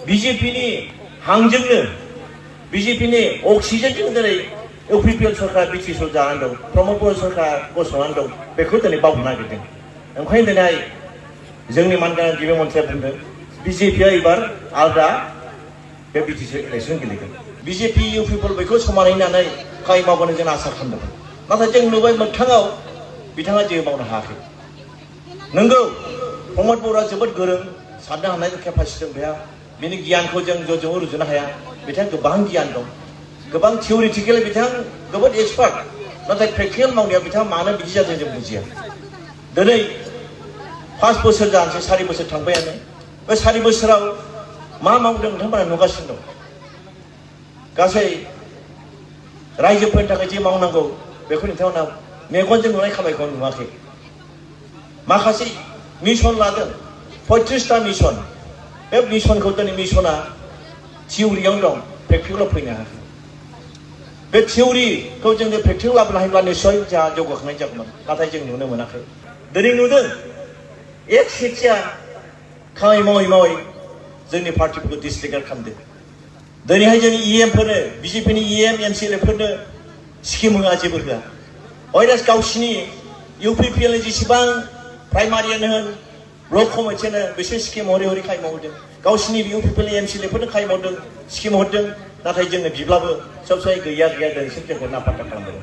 BJP니 항정는 BJP니 옥시전 들의 UPPL सरकार BTS로 जानानै दं प्रमद बर सरकार गसंनानै दं बेखौ दिनै बावनो नागिरदों ओंखायनो दिनै जोंनि मानगोनां गिबि मन्थ्रिया बुंदों BJPआ एबार आलदा बे BTC इलेक्सन गेलेगोन BJP UPPL बेखौ समानै होनानै खामानि मावगोन जों आसा खालामदोंमोन नाथाय जों नुबाय मोगथाङाव बिथाङा जेबो मावनो हायाखै नंगौ प्रमद बरआ जोबोद गोरों साननो हानाय केपासिटि दं बेहा बिनि गियानखौ जों ज'जों रुजुनो हाया बिथाङा गोबां गियान दं गोबां थियरिटिकेल बिथां गोबां एक्सपार्ट नाथाय प्रेक्टिकेल मावनायाव बिथाङा मानो बिदि जादों जों बुजिया दिनै 5 बोसोर जानोसै 4 बोसोर थांबायानो बे 4 बोसोराव मा मावदों नोंथांमोना नुगासिनो दं गासै रायजोफोरनि थाखाय जे मावनांगौ बेखौ नोंथांमोना मेगनजों नुनाय खामानिखौ नुवाखै माखासे मिशन लादों 35टा मिशन बे मिशनखौ दिनै मिशना थियरियाव दं प्रेक्टिकेलाव फैनो हायाखै बे थियरिखौ जोंनो प्रेक्टिकेल लाबोनो हायोब्ला निश्चय जोंहा जौगाखांनाय जागौमोन नाथाय जों नुनो मोनाखै दिनै नुदों एक सेथिया खामानि मावै मावै जोंनि पार्टिफोरखौ डिसलिगार खालामदों दिनैहाय जोंनि EMफोरनो BJPनि EM MCLफोरनो स्किम होआ जेबो होआ अयदास गावसिनि UPPLनि जेसेबां प्राइमारियानो होन ब्लक कमिटियानो बिसोर स्किम हरै हरै खामानि मावदों गावसिनि UPPLनि MCLफोरनो खामानि मावदों स्किम हरदों नाथाय जोंनो बिब्लाबो सब साय गैया दिनैसिम जोंखौ नापात्ता खालामदों